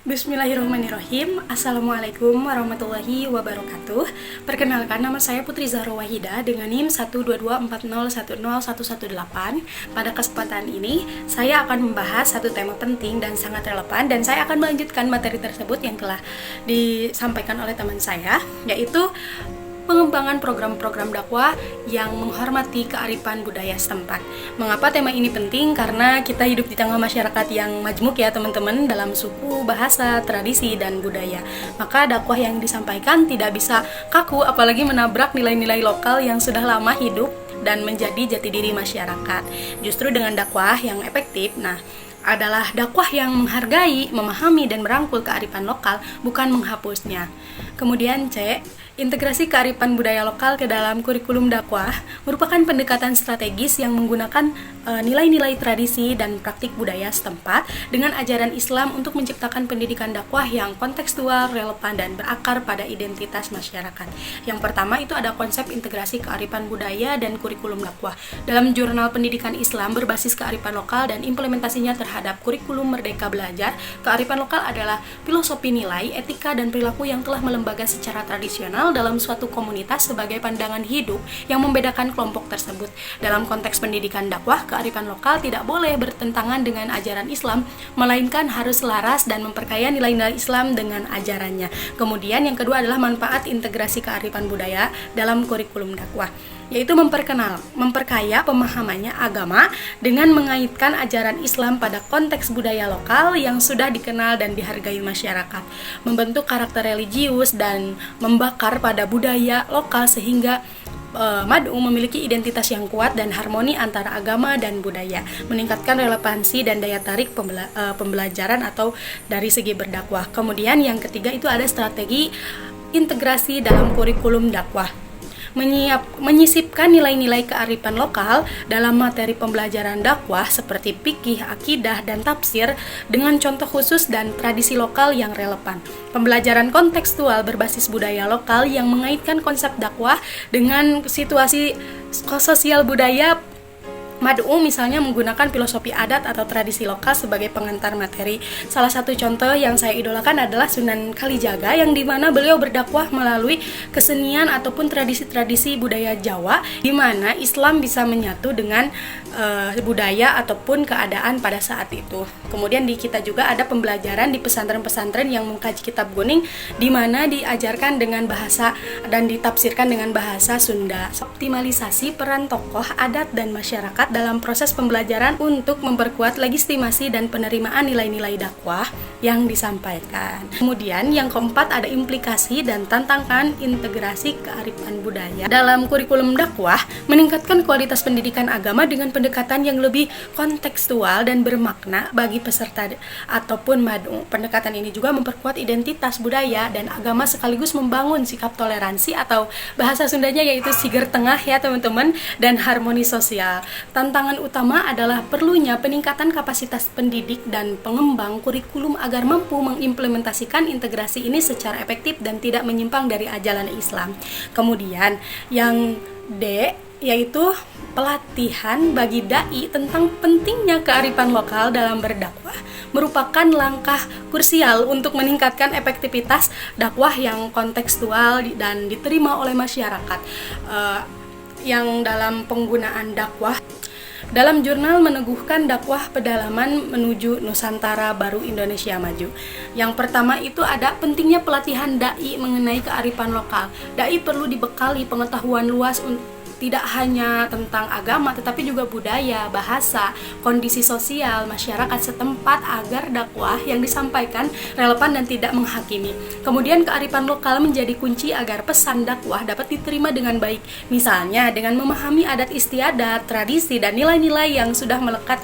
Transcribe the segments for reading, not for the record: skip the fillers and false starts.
Bismillahirrahmanirrahim. Assalamualaikum warahmatullahi wabarakatuh. Perkenalkan, nama saya Putri Zahra Wahida dengan NIM 12240101118. Pada kesempatan ini, saya akan membahas satu tema penting dan sangat relevan, dan saya akan melanjutkan materi tersebut yang telah disampaikan oleh teman saya, yaitu pengembangan program-program dakwah yang menghormati kearifan budaya setempat. Mengapa tema ini penting? Karena kita hidup di tengah masyarakat yang majmuk ya teman-teman, dalam suku, bahasa, tradisi, dan budaya. Maka dakwah yang disampaikan tidak bisa kaku, apalagi menabrak nilai-nilai lokal yang sudah lama hidup dan menjadi jati diri masyarakat. Justru dengan dakwah yang efektif, adalah dakwah yang menghargai, memahami, dan merangkul kearifan lokal, bukan menghapusnya. Kemudian C, integrasi kearifan budaya lokal ke dalam kurikulum dakwah merupakan pendekatan strategis yang menggunakan nilai-nilai tradisi dan praktik budaya setempat dengan ajaran Islam untuk menciptakan pendidikan dakwah yang kontekstual, relevan, dan berakar pada identitas masyarakat. Yang pertama itu ada konsep integrasi kearifan budaya dan kurikulum dakwah. Dalam jurnal pendidikan Islam berbasis kearifan lokal dan implementasinya terhadap kurikulum Merdeka Belajar, kearifan lokal adalah filosofi nilai, etika, dan perilaku yang telah melembaga secara tradisional dalam suatu komunitas sebagai pandangan hidup yang membedakan kelompok tersebut. Dalam konteks pendidikan dakwah, kearifan lokal tidak boleh bertentangan dengan ajaran Islam, melainkan harus selaras dan memperkaya nilai-nilai Islam dengan ajarannya. Kemudian yang kedua adalah manfaat integrasi kearifan budaya dalam kurikulum dakwah, yaitu memperkaya pemahamannya agama dengan mengaitkan ajaran Islam pada konteks budaya lokal yang sudah dikenal dan dihargai masyarakat, membentuk karakter religius dan membakar pada budaya lokal sehingga Mad'u memiliki identitas yang kuat dan harmoni antara agama dan budaya, meningkatkan relevansi dan daya tarik pembelajaran atau dari segi berdakwah. Kemudian yang ketiga itu ada strategi integrasi dalam kurikulum dakwah, menyisipkan nilai-nilai kearifan lokal dalam materi pembelajaran dakwah seperti fikih, akidah, dan tafsir dengan contoh khusus dan tradisi lokal yang relevan. Pembelajaran kontekstual berbasis budaya lokal yang mengaitkan konsep dakwah dengan situasi sosial budaya Mad'u, misalnya menggunakan filosofi adat atau tradisi lokal sebagai pengantar materi. Salah satu contoh yang saya idolakan adalah Sunan Kalijaga, yang dimana beliau berdakwah melalui kesenian ataupun tradisi-tradisi budaya Jawa, dimana Islam bisa menyatu dengan budaya ataupun keadaan pada saat itu. Kemudian di kita juga ada pembelajaran di pesantren-pesantren yang mengkaji kitab kuning, dimana diajarkan dengan bahasa dan ditafsirkan dengan bahasa Sunda. Optimalisasi peran tokoh adat dan masyarakat dalam proses pembelajaran untuk memperkuat legitimasi dan penerimaan nilai-nilai dakwah yang disampaikan. Kemudian yang keempat ada implikasi dan tantangan integrasi kearifan budaya dalam kurikulum dakwah, meningkatkan kualitas pendidikan agama dengan pendekatan yang lebih kontekstual dan bermakna bagi peserta ataupun Mad'u. Pendekatan ini juga memperkuat identitas budaya dan agama sekaligus membangun sikap toleransi atau bahasa Sundanya yaitu siger tengah ya teman-teman, dan harmoni sosial. Tantangan utama adalah perlunya peningkatan kapasitas pendidik dan pengembang kurikulum agar mampu mengimplementasikan integrasi ini secara efektif dan tidak menyimpang dari ajaran Islam. Kemudian yang D yaitu pelatihan bagi dai tentang pentingnya kearifan lokal dalam berdakwah merupakan langkah krusial untuk meningkatkan efektivitas dakwah yang kontekstual dan diterima oleh masyarakat yang dalam penggunaan dakwah. Dalam jurnal meneguhkan dakwah pedalaman menuju Nusantara Baru Indonesia Maju. Yang pertama itu ada pentingnya pelatihan dai mengenai kearifan lokal. Dai perlu dibekali pengetahuan luas tidak hanya tentang agama tetapi juga budaya, bahasa, kondisi sosial masyarakat setempat agar dakwah yang disampaikan relevan dan tidak menghakimi. Kemudian kearifan lokal menjadi kunci agar pesan dakwah dapat diterima dengan baik, misalnya dengan memahami adat istiadat, tradisi, dan nilai-nilai yang sudah melekat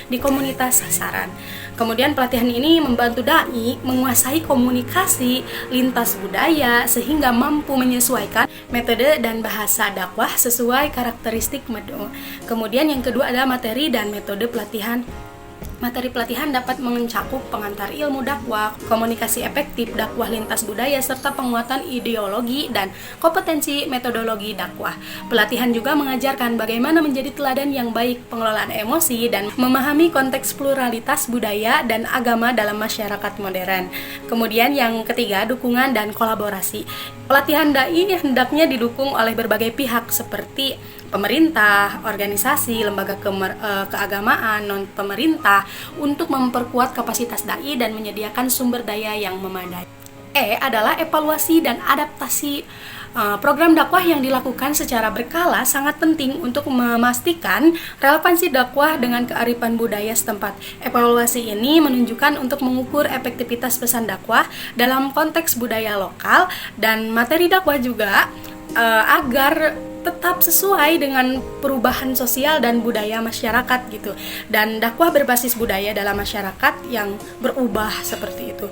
di komunitas sasaran. Kemudian pelatihan ini membantu dai menguasai komunikasi lintas budaya sehingga mampu menyesuaikan metode dan bahasa dakwah sesuai karakteristik Mad'u. Kemudian yang kedua adalah materi dan metode pelatihan Materi pelatihan dapat mencakup pengantar ilmu dakwah, komunikasi efektif, dakwah lintas budaya, serta penguatan ideologi dan kompetensi metodologi dakwah. Pelatihan juga mengajarkan bagaimana menjadi teladan yang baik, pengelolaan emosi, dan memahami konteks pluralitas budaya dan agama dalam masyarakat modern. Kemudian yang ketiga, dukungan dan kolaborasi. Pelatihan dai hendaknya didukung oleh berbagai pihak seperti pemerintah, organisasi, lembaga keagamaan, non-pemerintah untuk memperkuat kapasitas dai dan menyediakan sumber daya yang memadai. Adalah evaluasi dan adaptasi program dakwah yang dilakukan secara berkala sangat penting untuk memastikan relevansi dakwah dengan kearifan budaya setempat. Evaluasi ini menunjukkan untuk mengukur efektivitas pesan dakwah dalam konteks budaya lokal, dan materi dakwah juga agar tetap sesuai dengan perubahan sosial dan budaya masyarakat gitu, dan dakwah berbasis budaya dalam masyarakat yang berubah seperti itu.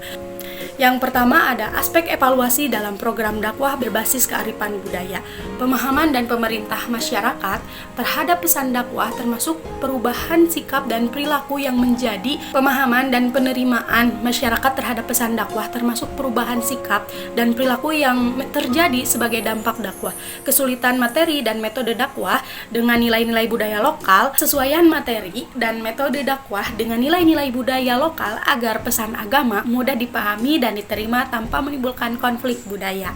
Yang pertama ada aspek evaluasi dalam program dakwah berbasis kearifan budaya. Pemahaman dan pemerintah masyarakat terhadap pesan dakwah termasuk perubahan sikap dan perilaku yang menjadi pemahaman dan penerimaan masyarakat terhadap pesan dakwah termasuk perubahan sikap dan perilaku yang terjadi sebagai dampak dakwah. Kesulitan materi dan metode dakwah dengan nilai-nilai budaya lokal, sesuaian materi dan metode dakwah dengan nilai-nilai budaya lokal agar pesan agama mudah dipahami dan diterima tanpa menimbulkan konflik budaya.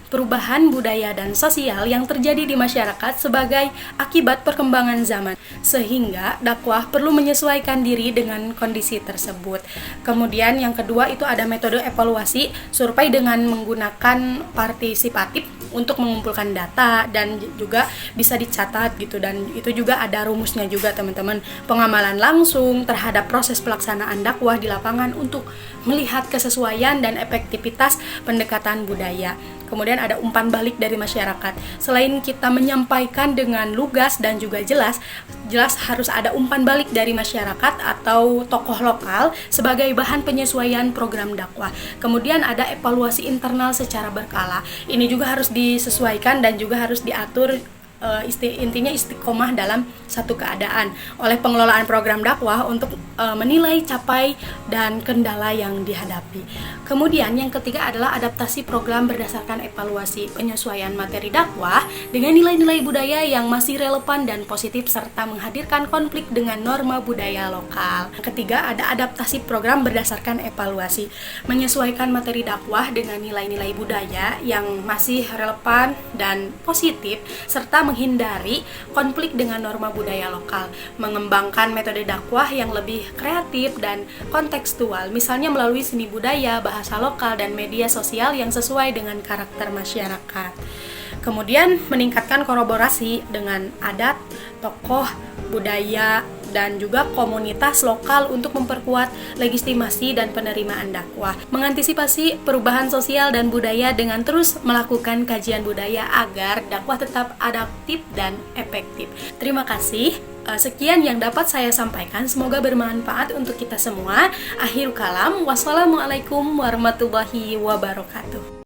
Perubahan budaya dan sosial yang terjadi di masyarakat sebagai akibat perkembangan zaman, sehingga dakwah perlu menyesuaikan diri dengan kondisi tersebut. Kemudian yang kedua itu ada metode evaluasi, survei dengan menggunakan partisipatif untuk mengumpulkan data dan juga bisa dicatat gitu, dan itu juga ada rumusnya juga teman-teman. Pengamalan langsung terhadap proses pelaksanaan dakwah di lapangan untuk melihat kesesuaian dan efektivitas pendekatan budaya. Kemudian ada umpan balik dari masyarakat. Selain kita menyampaikan dengan lugas dan juga jelas harus ada umpan balik dari masyarakat atau tokoh lokal sebagai bahan penyesuaian program dakwah. Kemudian ada evaluasi internal secara berkala. Ini juga harus disesuaikan dan juga harus diatur, intinya istiqomah dalam satu keadaan oleh pengelolaan program dakwah untuk menilai capai dan kendala yang dihadapi. Kemudian yang ketiga adalah adaptasi program berdasarkan evaluasi, penyesuaian materi dakwah dengan nilai-nilai budaya yang masih relevan dan positif serta menghadirkan konflik dengan norma budaya lokal. Ketiga ada adaptasi program berdasarkan evaluasi, menyesuaikan materi dakwah dengan nilai-nilai budaya yang masih relevan dan positif serta menghindari konflik dengan norma budaya lokal, mengembangkan metode dakwah yang lebih kreatif dan kontekstual, misalnya melalui seni budaya, bahasa lokal, dan media sosial yang sesuai dengan karakter masyarakat. Kemudian meningkatkan kolaborasi dengan adat, tokoh, budaya, dan juga komunitas lokal untuk memperkuat legitimasi dan penerimaan dakwah. Mengantisipasi perubahan sosial dan budaya dengan terus melakukan kajian budaya agar dakwah tetap adaptif dan efektif. Terima kasih. Sekian yang dapat saya sampaikan, semoga bermanfaat untuk kita semua. Akhirul kalam, wassalamualaikum warahmatullahi wabarakatuh.